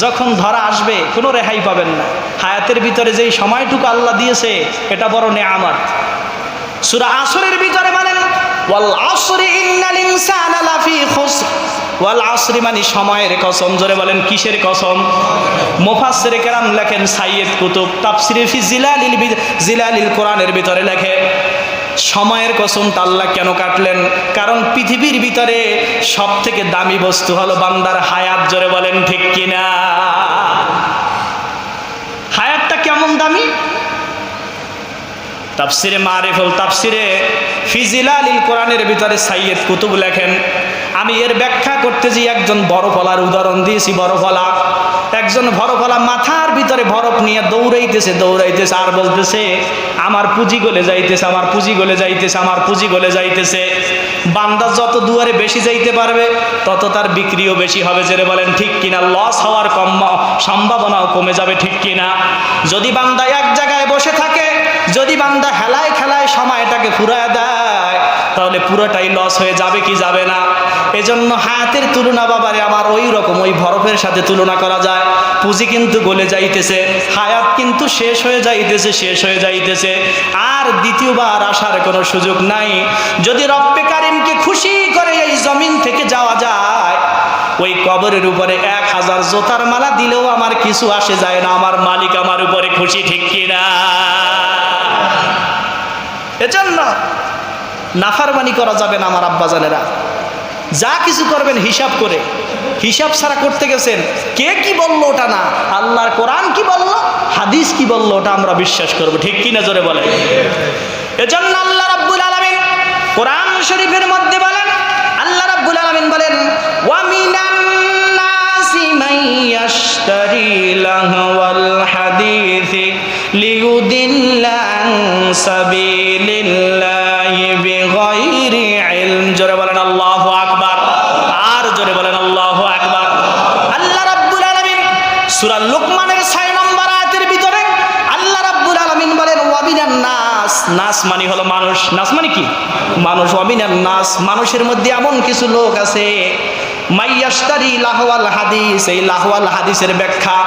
যখন ধরা আসবে কোনো রেহাই পাবেন না। হায়াতের ভিতরে যেই সময়টুকু আল্লাহ দিয়েছে এটা বড় নেয়ামত। সূরা আসরের ভিতরে বলেন ওয়াল আসরি ইন্নাল ইনসানা লাফি খুসর। ওয়াল আসরি মানে সময়ের কসম। জোরে বলেন কিসের কসম? মুফাসসিরে কেরাম লেখেন, সাইয়্যিদ কুতুব তাফসিরে ফি জিলালিল কোরআনের ভিতরে লেখে সময়ের কসমটা আল্লাহ কেন কাটলেন? কারণ পৃথিবীর ভিতরে সব থেকে দামি বস্তু হলো বান্দার হায়াত। জোরে বলেন ঠিক কিনা? হায়াতটা কেমন দামি? তাফসিরে মারিফুল তাফসিরে ফি জিলালিল কোরআনের ভিতরে সাইয়্যিদ কুতুব লেখেন, আমি এর ব্যাখ্যা করতে যে একজন বরফলার উদাহরণ দিয়েছি। বরফলা, একজন বরফলা মাথার ভিতরে বরফ নিয়ে দৌড়াইতেছে আর বলতেছে আমার পুঁজি গলে যাইতেছে, আমার পুঁজি গলে যাইতেছে, আমার পুঁজি গলে যাইতেছে। বান্দা যত দুয়ারে বেশি যাইতে পারবে তত তার বিক্রিও বেশি হবে। জেরে বলেন ঠিক কিনা? লস হওয়ার সম্ভাবনাও কমে যাবে, ঠিক কিনা? যদি বান্দা এক জায়গায় বসে থাকে, যদি বান্দা হেলায় খেলায় সময়টাকে ফুরায় দেয়, তাহলে পুরোটাই লস হয়ে যাবে কি যাবে না? এজন্য হায়াতের তুলনা বাবারে আমার ওই রকম ওই বরফের সাথে তুলনা করা যায়। পুঁজি কিন্তু গলে যাইতেছে, হায়াত কিন্তু শেষ হয়ে যাইতেছে, আর দ্বিতীয়বার আসার কোনো সুযোগ নাই। যদি রব্বে কারিমকে খুশি করে এই জমিন থেকে যাওয়া যায়, ওই কবরের উপরে 1000 জোতার মালা দিলেও আমার কিছু আসে যায় না, আমার মালিক আমার উপরে খুশি, ঠিক কিনা? এজন্য নাফরমানি করা যাবে না আমার আব্বাজানেরা। যা কিছু করবেন হিসাব করে, হিসাব ছাড়া করতে গেছেন। কে কি বললো ওটা না, আল্লাহর কোরআন কি বললো, হাদিস কি বললো ওটা আমরা বিশ্বাস করব, ঠিক কি না? জোরে বলে। এজন্য আল্লাহ রাব্বুল আলামিন কোরআন শরীফের মধ্যে বলেন, আল্লাহ রাব্বুল আলামিন বলেন ওয়া মিনান নাসি মান ইয়াশতারি লাহওয়াল হাদিসি লিয়ুদিল্লা আন সাবিলিল্লাহি বিগাইরি ইলম। জোরে বলেন আল্লাহু আকবার, আর জোরে বলেন আল্লাহু আকবার। আল্লাহ রাব্বুল আলামিন সূরা লুকমানের 6 নম্বর আয়াতের ভিতরে আল্লাহ রাব্বুল আলামিন বলেন ওয়া মিনান নাস। নাস মানে হলো মানুষ। নাস মানে কি? মানুষ। ওয়া মিনান নাস, মানুষের মধ্যে এমন কিছু লোক আছে মাইয়াশতারি লাহওয়াল হাদিস। এই লাহওয়াল হাদিসের ব্যাখ্যা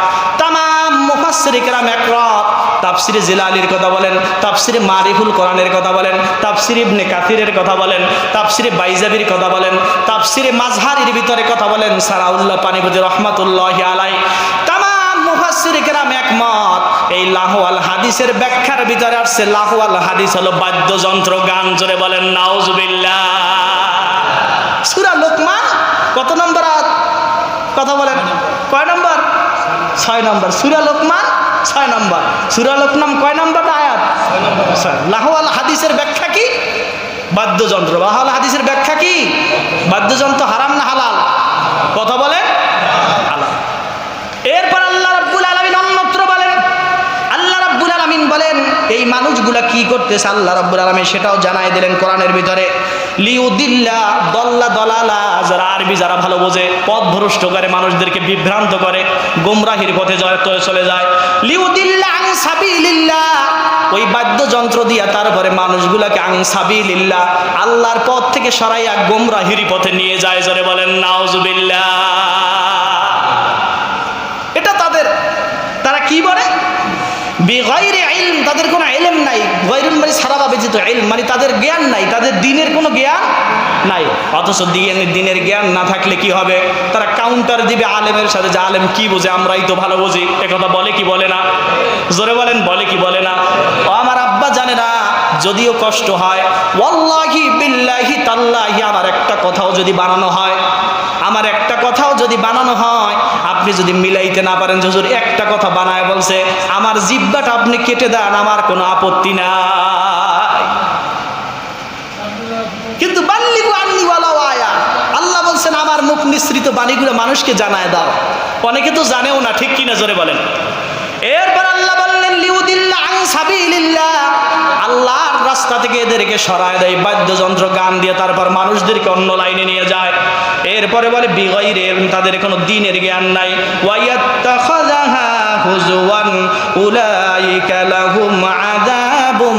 তামাম মুফাসসিরে কেরাম একরাত তাফসিরে জিলালির কথা বলেন, তাফসিরে মারিফুল কোরআনের কথা বলেন, তাফসিরে ইবনে কাসিরের কথা বলেন, তাফসিরে বাইজাবির কথা বলেন, তাফসিরে মাজহারির ভিতরে কথা বলেন, সারাউল্লাহ পানিপতি রহমাতুল্লাহি আলাইহি। তামাম মুফাসসিরে কেরাম একমত এই লাহওয়াল হাদিসের ব্যাখ্যার ভিতরে আসছে লাহওয়াল হাদিস হলো বাদ্যযন্ত্র, গান। জোরে বলেন নাউজুবিল্লাহ। সূরা লুকমান কত নম্বর আয়াত? কথা বলেন কয় নম্বর? 6 নম্বর। সূরা লুকমান 6 নম্বর। সূরা লুকমান কয় নম্বর আয়াত? 6। লাহওয়াল হাদিসের ব্যাখ্যা কি? বাদ্যযন্ত্র। লাহওয়াল হাদিসের ব্যাখ্যা কি? বাদ্যযন্ত্র হারাম না হালাল? কথা বলেন হালাল। এরপর আল্লাহ রাব্বুল আলামিন অন্যত্র বলেন, আল্লাহ রাব্বুল আলামিন বলেন এই মানুষগুলা কি করতেছে আল্লাহ রাব্বুল আলামিন সেটাও জানাই দিলেন কোরআনের ভিতরে। লিউদিল্লা দল্লা দলালা, যারা আরবি যারা ভালো বোঝে, পথ ভ্রষ্ট করে, মানুষদেরকে বিভ্রান্ত করে, গোমরাহির পথে চলে যায়। লিউদিল্লা আন সাবিলিল্লাহ, ওই বাদ্যযন্ত্র দিয়া তারপরে মানুষগুলাকে আন সাবিলিল্লাহ আল্লাহর পথ থেকে সরাইয়া গোমরাহির পথে নিয়ে যায়। জোরে বলেন নাউজুবিল্লাহ। এটা তারা কি বলে? বিগাইরি ইলম, তাদের কোনো ইলম নাই। গায়রুল মানে সারা ব্যতীত, ইলম মানে তাদের জ্ঞান নাই, তাদের দ্বীনের কোনো জ্ঞান নাই। অথচ দ্বীনের জ্ঞান না থাকলে কি হবে? তারা কাউন্টার দিবে আলেমের সাথে, যে আলেম কি বোঝে, আমরাই তো ভালো বুঝি। একথা বলে কি বলে না? জোরে বলেন বলে কি বলে না? ও আমার আব্বা জানে না, যদিও কষ্ট হয়, ওয়াল্লাহি বিল্লাহি তাল্লাহি আমার একটা কথাও যদি বানানো হয়, আপনি যদি মিলাইতে না পারেন, হুজুর একটা কথা বানায় বলছে, আমার জিহ্বাটা আপনি কেটে দেন, আমার কোনো আপত্তি নাই। কিন্তু বাল্লিগু আন্নি ওয়ালাউ আয়া, আল্লাহ বলছেন আমার মুখ নিঃসৃত বাণীগুলো মানুষকে জানায় দাও। অনেকে তো জানেও না, ঠিক কিনা? জোরে বলেন। এরপর আল্লাহ বললেন লিউদিল্লা আন সাবিলিল্লাহ, আল্লাহর রাস্তা থেকে এদেরকে সরায় দেয় বাদ্যযন্ত্র গান দিয়ে, তারপর মানুষদেরকে অন্য লাইনে নিয়ে যায়। এরপরে বলে বিগাইরে ইলম, তাদের কোনো দ্বীনের জ্ঞান নাই। ওয়ায়াত্তাখাযাহা হুজওয়ান উলাইকা লাহুম আযাবুম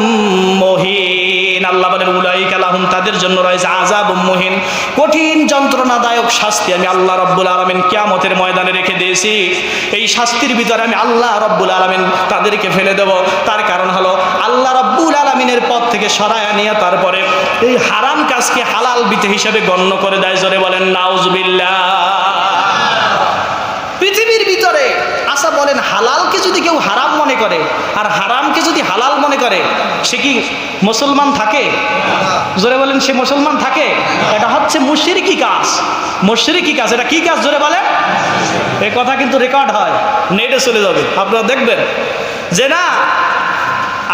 মুহিন, আল্লাহ বলেন উলাইকা লাহুম লাহুম, তাদের জন্য রয়েছে আযাবুম মুহিন, কঠিন যন্ত্রণাদায়ক শাস্তি আমি আল্লাহ রাব্বুল আলামিন কিয়ামতের ময়দানে রেখে দিয়েছি। এই শাস্তির ভিতরে আমি আল্লাহ রাব্বুল আলামিন তাদেরকে ফেলে দেব। তার কারণ হলো আল্লাহ রাব্বুল আলামিনের পথ থেকে সরায়া নিয়ে তারপরে এই হারাম কাজকে হালাল বিধি হিসেবে গণ্য করে দেয়। জোরে বলেন নাউজুবিল্লাহ। পৃথিবীর ভিতরে আচ্ছা বলেন, হালালকে যদি কেউ হারাম মনে করে আর হারামকে যদি হালাল মনে করে, সে কি মুসলমান থাকে? জোরে বলেন, সে মুসলমান থাকে? এটা হচ্ছে মুশরিকি কাজ। মুশরিকি কাজ, এটা কি কাজ জোরে বলেন? এই কথা কিন্তু রেকর্ড হয়, নেটে চলে যাবে, আপনারা দেখবেন যে না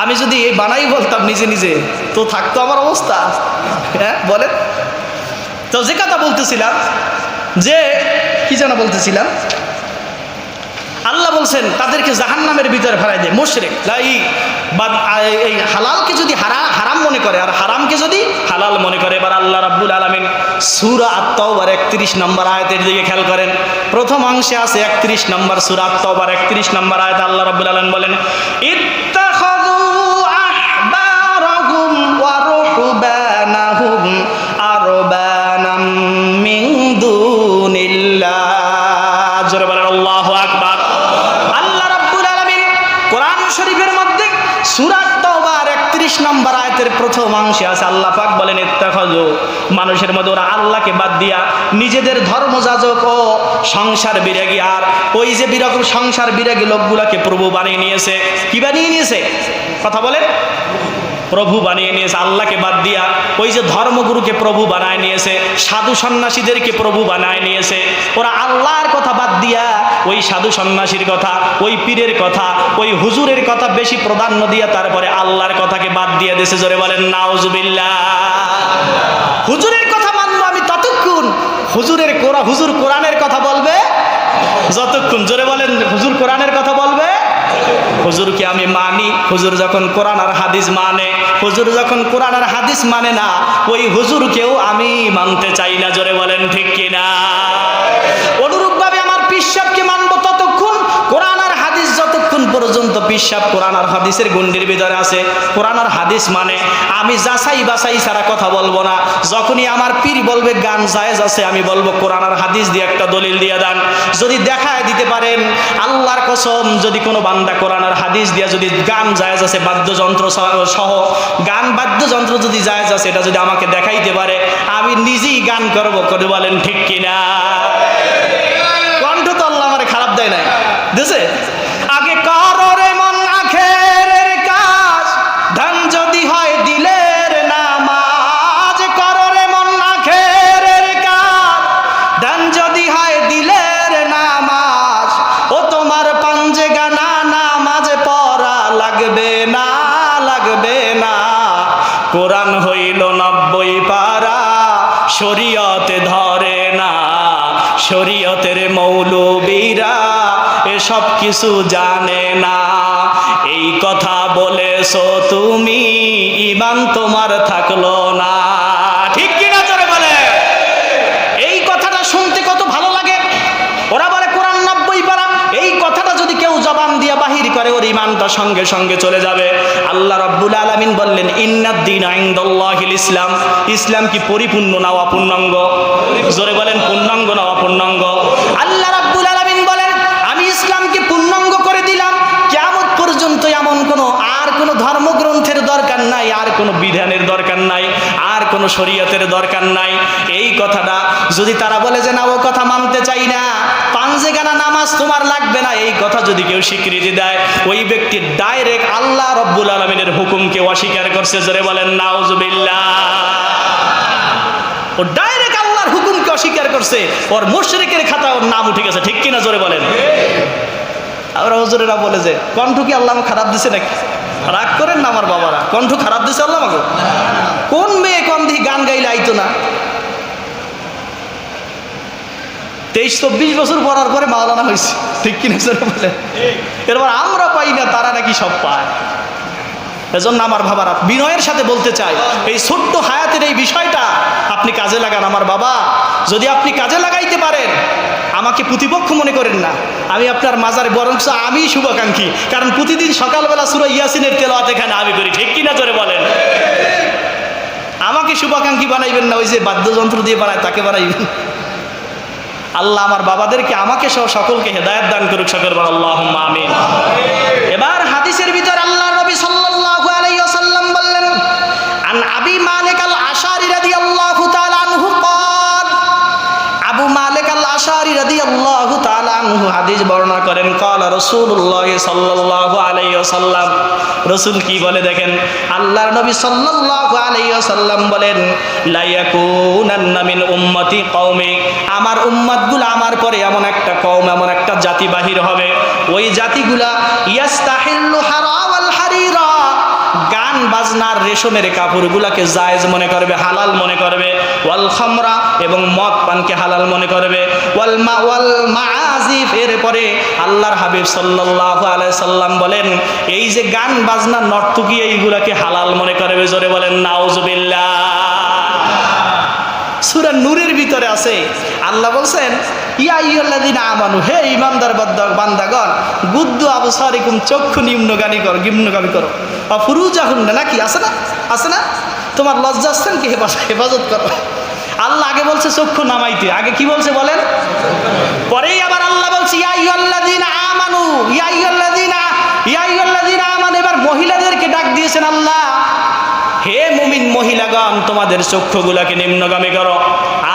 আমি যদি এই বানাই বলতাম নিজে নিজে তো থাকতো আমার অবস্থা। হ্যাঁ বলেন তো, যে কথা বলতেছিলাম যে কি যেন বলতেছিলাম, আল্লাহ বলছেন তাদেরকে জাহান্নামের ভিতরে ফেলাই দেয় মুশরিক। এই হালালকে যদি হারাম মনে করে আর হারামকে যদি হালাল মনে করে। এবার আল্লাহ রাব্বুল আলামিন সূরা আত-তাওবার 31 নম্বর আয়াতের দিকে খেয়াল করেন। প্রথম অংশে আছে 31 নম্বর সূরা আত-তাওবার 31 নম্বর আয়াতে আল্লাহ রাব্বুল আলামিন বলেন, ইত্তাখাযু আহবারাহুম ওয়া রুহবানাহুম আরবানাম মিন দুনিল্লাহ। জোরে বলেন আল্লাহু আকবার। আল্লাহ রাব্বুল আলামিন কোরআন শরীফের মধ্যে সূরা আত-তাওবার 31 নম্বর আয়াতের প্রথম অংশে আছে আল্লাহ পাক বলেন, ইত্তাখাযু, মানুষের মধ্যে ওরা আল্লাহকে বাদ দিয়া নিজেদের ধর্মযাজক ও সংসার বিরাগী, আর ওই যে বিরকম সংসার বিরাগী লোকগুলাকে প্রভু বানিয়ে নিয়েছে। কি বানিয়ে নিয়েছে? কথা বলেন, প্রভু বানিয়ে নিয়েছে। আল্লাহকে বাদ দিয়া ওই যে ধর্মগুরুকে প্রভু বানায় নিয়েছে, সাধু সন্ন্যাসীদেরকে প্রভু বানায় নিয়েছে। ওরা আল্লাহর কথা বাদ দিয়া ওই সাধু সন্ন্যাসীর কথা, ওই পীরের কথা, ওই হুজুরের কথা বেশি প্রাধান্য দিয়া তারপরে আল্লাহর কথাকে বাদ দিয়ে দিয়েছে। জোরে বলেন নাউজুবিল্লাহ। হুজুরের কথা মানবো আমি ততক্ষণ হুজুর কোরআনের কথা বলবে যতক্ষণ। জোরে বলেন, হুজুর কোরআনের কথা বলবে। হুজুরকে আমি মানি, হুজুর যখন কোরআন আর হাদিস মানে। হুজুর যখন কোরআন আর হাদিস মানে না, ওই হুজুরকেও আমি মানতে চাই না। জোরে বলেন ঠিক কিনা? অনুরূপভাবে আমার পীর সাহেবকে মানবো ততক্ষণ, কোরআন আর হাদিস যতক্ষণ পর্যন্ত পীর সাহেব কোরআন আর হাদিসের গণ্ডির ভিতরে আছে, কোরআন আর হাদিস মানে, আমি যাচাই বাছাই ছাড়া কথা বলবো না। যখনই আমার পীর বলবে গান জায়েজ আছে, আমি বলবো কোরআন আর হাদিস দিয়ে একটা দলিল দিয়ে দেন। যদি দেখায় দিতে পারেন, আল্লাহর কসম, যদি কোনো বান্দা কোরআন আর হাদিস দিয়ে যদি গান জায়েজ আছে বাদ্যযন্ত্র সহ, গান বাদ্যযন্ত্র যদি জায়েজ আছে, এটা যদি আমাকে দেখাইতে পারে, আমি নিজেই গান করবো। করে বলেন ঠিক কিনা? কণ্ঠ তো আল্লাহ আমার খারাপ দেয় নাই, বুঝছে? আগে কররে মন আখেরের কাজ, ধান যদি হয় দিলের নামাজ। কররে মন আখেরের কাজ, ধান যদি হয় দিলের নামাজ। ও তোমার পাঞ্জে গানা নামাজ পড়া লাগবে না, লাগবে না। কোরআন হইল 90 পারা, শরীয়তে ধরে না। শরীয়তের মৌলবীরা এসব কিছু জানে না। এই কথা বলেছো তুমি, ঈমান তোমার থাকলো না। ঠিক কিনা জোরে বলে? এই কথাটা শুনতে কত ভালো লাগে। ওরা বলে কোরআন 90 পারা, এই কথাটা যদি কেউ জবান দিয়ে বাহির করে, ওর ঈমানটা সঙ্গে সঙ্গে চলে যাবে। আল্লাহ রাব্বুল আলামিন বললেন, ইন্নাদ-দীনা ইনদাল্লাহিল ইসলাম। ইসলাম কি পরিপূর্ণ না অপূর্ণাঙ্গ? জোরে বলেন, পূর্ণাঙ্গ না অপূর্ণাঙ্গ? আল্লাহ রাব্বুল আলামিন বলেন, আমি ইসলামকে পূর্ণাঙ্গ করে দিলাম। কিয়ামত পর্যন্ত এমন কোনো ধর্মগ্রন্থের দরকার নাই, আর কোনো বিধানের দরকার নাই, আর কোনো শরীয়তের দরকার নাই। এই কথাটা যদি তারা বলে যে না, ও কথা মানতে চাই না, পাঞ্জে গানা নামাজ তোমার লাগবে না, এই কথা যদি কেউ স্বীকৃতি দেয়, ওই ব্যক্তি ডাইরেক্ট আল্লাহ রাব্বুল আলামিনের হুকুমকে অস্বীকার করছে। জোরে বলেন নাউজুবিল্লাহ। ও ডাইরেক্ট আল্লাহর হুকুমকে অস্বীকার করছে, ওর মুশরিকের খাতা ওর নাম উঠে গেছে। ঠিক কিনা জোরে বলেন? আমরা হুজুরেরা বলে যে কণ্ঠ কি আল্লাহ খারাপ দিছে নাকি? রাগ করেন না আমার বাবারা, কণ্ঠ খারাপ দিছে আল্লাহ আমাকে? কোন মেয়ে কম দেখি গান গাইলে আইতো না? 23-24 বছর পড়ার পরে মাওলানা হয়েছে। ঠিক কিনা জোরে বলেন? এরপর আমরা পাই না, তারা নাকি সব পায়। এজন্য আমার বাবারা, বিনয়ের সাথে বলতে চাই, এই ছোট্ট হায়াতের এই বিষয়টা আপনি কাজে লাগান। আমার বাবা, যদি আপনি কাজে লাগাইতে পারেন, আমাকে প্রতিপক্ষ মনে করেন না, আমি আপনার মাজারে বরং আমি শুভাকাঙ্ক্ষী। কারণ প্রতিদিন সকালবেলা সূরা ইয়াসিনের তেলাওয়াত এখানে আমি করি। ঠিক কিনা জোরে বলেন? আমাকে শুভাকাঙ্ক্ষী বানাইবেন না, ওই যে বাদ্যযন্ত্র দিয়ে বানায় তাকে বানাইবেন। আল্লাহ আমার বাবাদেরকে আমাকে সহ সকলকে হেদায়েত দান করুক, সকল বলেন আল্লাহুম্মা আমিন। এবার হাদিসের ভিতর আল্লাহ নবী সাল্লাল্লাহু আলাইহি ওয়াসাল্লাম বললেন, আন আবি মালিক আল আশআরী রাদিয়াল্লাহু তাআলা আনহু قال, আবু মালিক আল আশআরী রাদিয়াল্লাহু তাআলা আনহু হাদিস বর্ণনা করেন, قال রাসূলুল্লাহ সাল্লাল্লাহু আলাইহি ওয়াসাল্লাম, রাসূল কি বলে দেখেন, আল্লাহর নবী সাল্লাল্লাহু আলাইহি ওয়াসাল্লাম বলেন, লা ইয়াকুনান্না মিন উম্মতি কওমি, আমার উম্মতগুলো আমার পরে এমন একটা কওম, এমন একটা জাতি বাহির হবে, ওই জাতিগুলা ইয়াস্তাহিল্লু হারাওয়াল হারিরা, গান বাজনার রেশমের কাপড়গুলাকে জায়েজ মনে করবে, হালাল মনে করবে, ওয়াল খামরা, এবং মদ পানকে হালাল মনে করবে, ওয়াল মাআজিফ, এরপরে আল্লাহর হাবিব সাল্লাল্লাহু আলাইহি সাল্লাম বলেন, এই যে গান বাজনা নর্তকী এইগুলাকে হালাল মনে করবে। জোরে বলেন নাউজুবিল্লাহ। সূরা নূরের ভিতরে আছে, আল্লাহ বলছেন, ইয়া আইয়ুহাল্লাযীনা আমানু, হে ঈমানদার বান্দাগণ, গুদ্দু আবসারিকুম, চক্ষু নিম্নগামী করো, ফুরুজাহুন্না, নাকি আছে না, আছে না, তোমার লজ্জাস্থানকে হেফাজত করো। আল্লাহ আগে বলছে চক্ষু নামাইতে, আগে কি বলছে বলেন, পরেই আবার আল্লাহ বলছে ইয়া আইয়ুহাল্লাযীনা আমানু, ইয়া আইয়ুহাল্লাযীনা আমানু, এবার মহিলাদেরকে ডাক দিয়েছেন আল্লাহ, হে মুমিন মহিলাগণ, তোমাদের চক্ষুগুলাকে নিম্নগামী করো,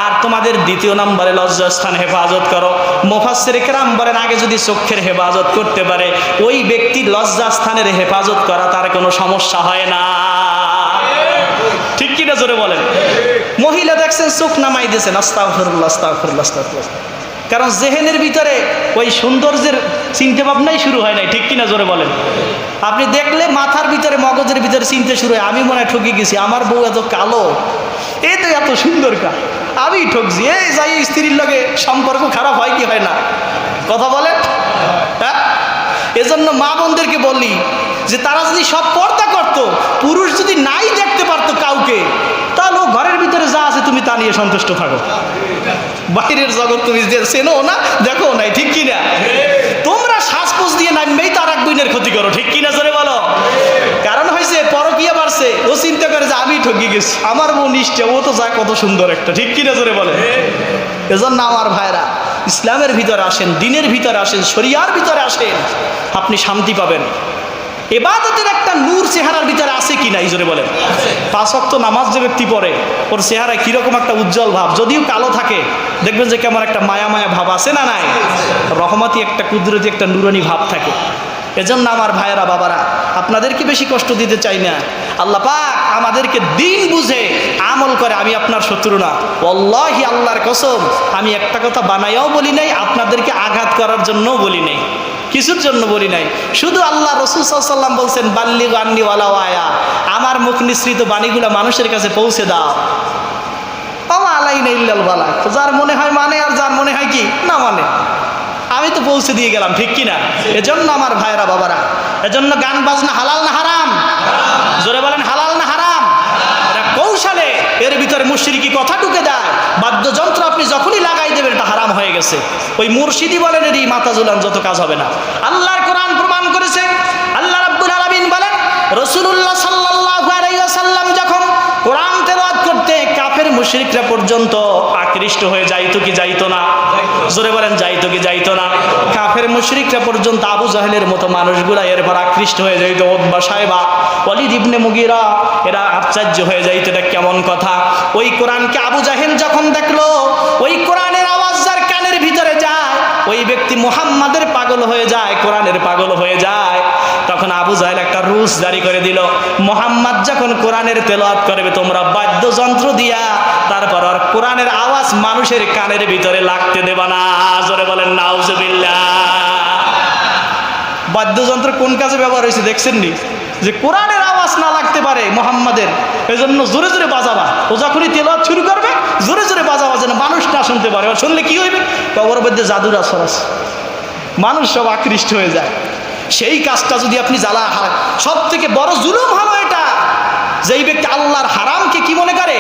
আর তোমাদের দ্বিতীয় নম্বরে লজ্জাস্থান হেফাজত করো। মুফাসসির কেরাম বলেন, আগে যদি চক্ষের হেফাজত করতে পারে, ওই ব্যক্তির লজ্জাস্থানের হেফাজত করা তার কোনো সমস্যা হয় না। ঠিক কিনা জোরে বলেন। মহিলা দেখছেন চোখ নামাই দিয়েছেন, আস্তাগফিরুল্লাহ আস্তাগফিরুল্লাহ আস্তাগফিরুল্লাহ, কারণ জেহেনের ভিতরে ওই সৌন্দর্যের চিন্তা ভাবনাই শুরু হয় নাই। ঠিক কিনা জোরে বলেন। আপনি দেখলে মাথার ভিতরে, মগজের ভিতরে চিন্তা শুরু হয়, আমি মনে হয় ঠকে গেছি, আমার বউ এত কালো, এই তো এত সুন্দর কা, আমি ঠকছি, এই যাই স্ত্রীর লগে সম্পর্ক খারাপ হয় কি হয় না, কথা বলেন। হ্যাঁ, এজন্য মা বোনদেরকে বলি যে তারা যদি সব পর্দা করতো, পুরুষ যদি নাই দেখতে পারতো কাউকে, তাহলে ও ঘরের ভিতরে যা আছে তুমি তা নিয়ে সন্তুষ্ট থাকো, বাইরের জগৎ তুমি চেনো না, দেখো নাই। ঠিক কিনা? তোমরা শ্বাসপোষ দিয়ে নামবেই তার এক বোনের ক্ষতি করো। ঠিক কিনা জোরে বলো। কারণ হয়েছে পরকীয়া বাড়ছে, ও চিন্তা করে যে আমি ঠকি গেছি, আমার বোন নিশ্চয়, ও তো যায় কত সুন্দর একটা। ঠিক কিনা জোরে বলে। এজন্য আমার ভাইরা, ইসলামের ভিতরে আসেন, দিনের ভিতরে আসেন, শরিয়ার ভিতরে আসেন, আপনি শান্তি পাবেন। ইবাদতের একটা নূর চেহারার ভিতরে আছে কি নাই জোরে বলেন। 5 ওয়াক্ত নামাজ যে ব্যক্তি পড়ে, ওর চেহারায় কিরকম একটা উজ্জ্বল ভাব, যদিও কালো থাকে দেখবেন যে কেমন একটা মায়া মায়া ভাব আছে না নাই, রহমতি একটা কুদরতি একটা নূরানি ভাব থাকে। এজন্য আমার ভাইয়েরা বাবারা, আপনাদেরকে বেশি কষ্ট দিতে চাই না। আল্লাহ পাক আমাদেরকে দিন বুঝে আমল করে, আমি আপনার শত্রু না, ওয়াল্লাহি আল্লাহর কসম, আমি একটা কথা বানাইয়াও বলি নাই, আপনাদেরকে আঘাত করার জন্যও বলি নাই, কিছুর জন্য বলি নাই। শুধু আল্লাহ রাসূল সাল্লাল্লাহু আলাইহি ওয়াসাল্লাম বলছেন, বাল্লিগু আন্নী ওয়ালাউ আয়া, আমার মুখ নিঃসৃত বাণীগুলো মানুষের কাছে পৌঁছে দাও। ওমা আলাইনা ইল্লাল বালাগ, যার মনে হয় মানে, আর যার মনে হয় কি না মানে, আমি তো পৌঁছে দিয়ে গেলাম। ঠিক কিনা? এজন্য আমার ভাইরা বাবারা, এজন্য গান বাজনা হালাল না হারাম? জোরে বলেন হালাল না হারাম? এটা কৌশলে এর ভিতরে মুশরিকি কথা ঢুকে দেয়। বাদ্যযন্ত্র আপনি যখনই লাগাই দেবেন এটা হারাম হয়ে গেছে। ওই মুর্শিদি বলেন এরই মাথা ঝুলান, যত কাজ হবে না। আল্লাহর কোরআন প্রমাণ করেছে। আল্লাহ রাব্বুল আলামিন বলেন, রাসূলুল্লাহ সাল্লাল্লাহু আলাইহি ওয়াসাল্লাম যখন কোরআন তেলাওয়াত করতে, কাফের মুশরিকরা পর্যন্ত আকৃষ্ট হয়ে যাইতো কি যাইতো না? জোরে বলেন যাইতো কি যাইতো না? কাফের মুশরিকরা পর্যন্ত, আবু জাহেলের মতো মানুষগুলা এরপর আকৃষ্ট হয়ে যাইতো, উতবা সাইবা, ওয়ালিদ ইবনে মুগীরা, এরা আশ্চর্য হয়ে যাইতো, এটা কেমন কথা। ওই কোরআনকে আবু জাহেল যখন দেখলো, ওই কোরআনের আওয়াজ যার কানের ভিতরে যায়, ওই ব্যক্তি মুহাম্মাদের পাগল হয়ে যায়, কোরআনের পাগল হয়ে যায়। তখন আবু জাহেল একটা রুলস জারি করে দিল, মুহাম্মদ যখন কোরআনের তেলাওয়াত করবে, তোমরা বাদ্যযন্ত্র দিয়া তারপর আর কোরআনের আওয়াজ মানুষের কানের ভিতরে লাগতে দেবা না। জোরে বলেন নাউজুবিল্লাহ। বাদ্যযন্ত্র কোন কাজে ব্যবহার হয়েছে দেখছেন নি? যে কোরআনের আওয়াজ না লাগতে পারে মুহাম্মাদের, এই জন্য জোরে জোরে বাজাবা। ও যখনই তেলাওয়াত শুরু করবে জোরে জোরে বাজাবা, যেন মানুষ না শুনতে পারে। ও শুনলে কি হইবে? কবর মধ্যে জাদুর আসর আছে, মানুষ সব আকৃষ্ট হয়ে যায়। সেই কাজটা যদি আপনি জ্বালা, সব থেকে বড় জুলুম হলো এটা, যেই ব্যক্তি আল্লাহর হারামকে কি মনে করে?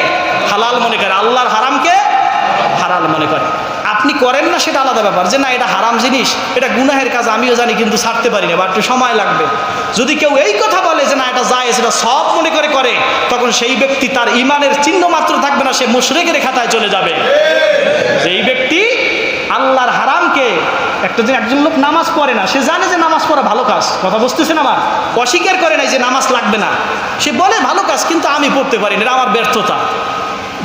হালাল মনে করে, আল্লাহর হারামকে হালাল মনে করে। আপনি করেন না সেটা আলাদা ব্যাপার, যে না এটা হারাম জিনিস, এটা গুনাহের কাজ আমিও জানি কিন্তু ছাড়তে পারি না বা একটু সময় লাগবে। যদি কেউ এই কথা বলে যে না এটা জায়েজ, এটা সব মনে করে করে, তখন সেই ব্যক্তি তার ইমানের চিহ্ন মাত্র থাকবে না, সে মুশরিকের খাতায় চলে যাবে। যেই ব্যক্তি আল্লাহর হারামকে, একজন লোক নামাজ পড়ে না, সে জানে যে নামাজ পড়া ভালো কাজ, কথা বুঝতেছেন আমার, অস্বীকার করে নাই যে নামাজ লাগবে না, সে বলে ভালো কাজ কিন্তু আমি পড়তে পারি না, এটা আমার ব্যর্থতা,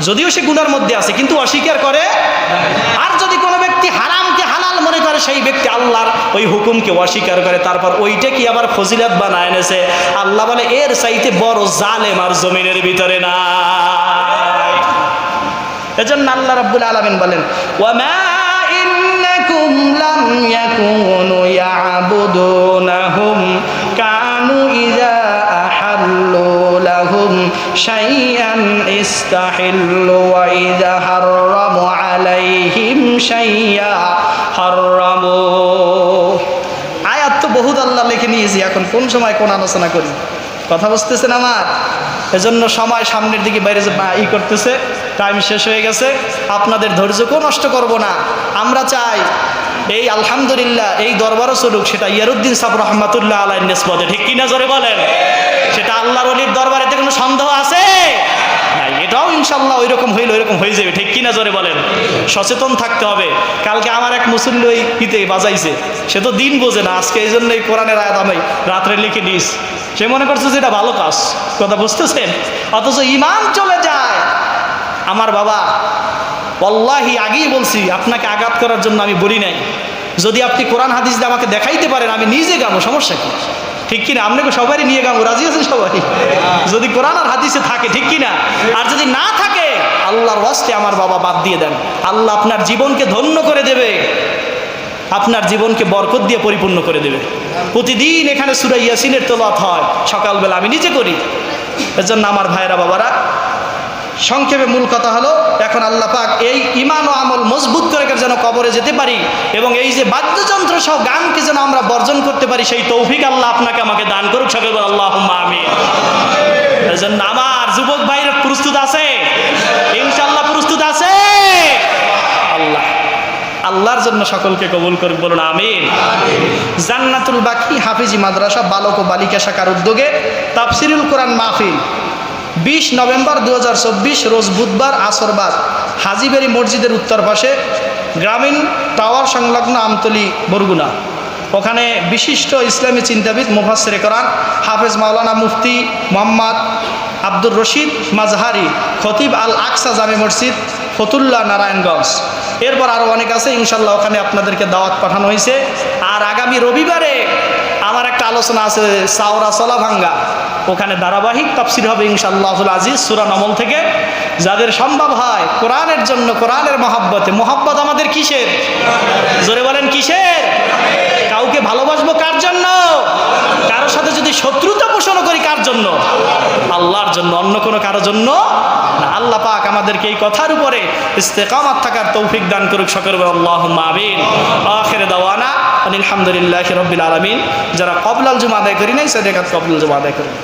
যদিও সে গুনার মধ্যে আছে কিন্তু অস্বীকার করে। আর যদি কোনো ব্যক্তি হারামকে হালাল মনে করে, সেই ব্যক্তি আল্লাহর ওই হুকুমকে অস্বীকার করে, তারপর ওইটা কি আবার ফজিলত বানায় এনেছে, আল্লাহ বলে এর চাইতে বড় জালেম আর জমিনের ভিতরে না। এজন্য আল্লাহ রাব্বুল আলামিন বলেন, ওয়ামা ইন্নাকুম লাম ইয়াকুনু ইয়াবুদুনাহুম কানু ইযা আহাল্লু লাহুম শাইআন ইস্তাহিল্লু ওয়া ইযা হাররামু আলাইহিম শাইআ হাররামু। আয়াত তো বহুত আল্লাহ লিখে নিয়েছি, এখন কোন সময় কোন আলোচনা করি, কথা বুঝতেছেন আমার। এজন্য সময় সামনের দিকে বাইরে ই করতেছে, টাইম শেষ হয়ে গেছে, আপনাদের ধৈর্যকেও নষ্ট করব না। আমরা চাই এই আলহামদুলিল্লাহ এই দরবারও চলুক, সেটা ইয়ারউদ্দিন সাহেব রহমাতুল্লাহ আলাইহির নিসবতে, ঠিক কিনা জোরে বলেন। সেটা আল্লাহর ওলির দরবারেতে কোনো সন্দেহ আছে নাই, এটাও ইনশাল্লাহ ওই রকম হইলে ওই রকম হয়ে যাবে, ঠিক কিনা জোরে বলেন। সচেতন থাকতে হবে। কালকে আমার এক মুসল্লি ওই ইতে বাজাইছে, সে তো দিন বোঝে না, আজকে এই জন্য এই কোরআনের আয়াত আমি রাত্রে লিখে নিস, সে মনে করছে যে এটা ভালো কাজ, কথা বুঝতেছেন, অথচ ইমান চলে যায়। আমার বাবা ওয়াল্লাহি আগেই বলছি, আপনাকে আঘাত করার জন্য আমি বলি নাই, যদি আপনি কোরআন হাদিস দিয়ে আমাকে দেখাইতে পারেন আমি নিজে গাবো, সমস্যা কি, ঠিক কিনা। আপনাকে সবারই নিয়ে গাবো, রাজি আছেন সবাই, যদি কোরআন আর হাদিসে থাকে, ঠিক কিনা। আর যদি না থাকে আল্লাহর ওয়াস্তে আমার বাবা বাদ দিয়ে দেন, আল্লাহ আপনার জীবনকে ধন্য করে দেবে, আপনার জীবনকে বরকত দিয়ে পরিপূর্ণ করে দেবে। প্রতিদিন এখানে সূরা ইয়াসিনের তেলাওয়াত হয় সকালবেলা, আমি নিজে করি। এর জন্য আমার ভাইরা বাবারা, সংক্ষেপে মূল কথা হলো, এখন আল্লাহ পাক এই ঈমান ও আমল মজবুত করে যেন কবরে যেতে পারি, এবং এই যে বাদ্যযন্ত্র সহ গানকে যেন আমরা বর্জন করতে পারি, সেই তৌফিক আল্লাহ আপনাকে আমাকে দান করুক, সকলে বলেন আল্লাহুম্মা আমিন। এর জন্য আমার যুবক ভাইরা প্রস্তুত আছে? ইনশাআল্লাহ প্রস্তুত আছে? আল্লাহর জন্য সকলকে কবুল করুক, বলুন আমিন। জান্নাতুল বাকি হাফিজি মাদ্রাসা বালক ও বালিকা শাখার উদ্যোগে তাফসিরুল কোরআন মাহফিল 20 নভেম্বর 2024 রোজ বুধবার আসরবাদ হাজীবাড়ি মসজিদের উত্তর পাশে গ্রামীণ টাওয়ার সংলগ্ন আমতলী বরগুনা। ওখানে বিশিষ্ট ইসলামী চিন্তাবিদ মুফাসসিরে কোরআন হাফেজ মাওলানা মুফতি মোহাম্মদ আব্দুর রশিদ মাজহারি, খতিব আল আকসা জামে মসজিদ ফতুল্লাহ নারায়ণগঞ্জ, এরপর আরও অনেক আছে ইনশাল্লাহ, ওখানে আপনাদেরকে দাওয়াত পাঠানো হয়েছে। আর আগামী রবিবারে আমার একটা আলোচনা আছে সাওরা সলাভাঙ্গা, ওখানে ধারাবাহিক তাফসির হবে ইনশাআল্লাহুল আজিজ সূরা নমল থেকে। যাদের সম্ভব হয় কোরআনের জন্য, কোরআনের মহব্বতে, মহব্বত আমাদের কিসের, জোরে বলেন কিসের, কাউকে ভালোবাসবো কার জন্য, কারোর সাথে যদি শত্রুতা পোষণ করি কার জন্য, আল্লাহর জন্য, অন্য কোনো কারোর জন্য না। আল্লাহ পাক আমাদেরকে এই কথার উপরে ইস্তেকামাত থাকার তৌফিক দান করুক, সকলে বলেন আল্লাহুম্মা আমিন। আখির দাওয়ানা আলহামদুলিল্লাহি রাব্বিল আলামিন। যারা কবলাল জুমা আদায় করি নাই, সাদাকাত কবলাল জুমা আদায় করুন।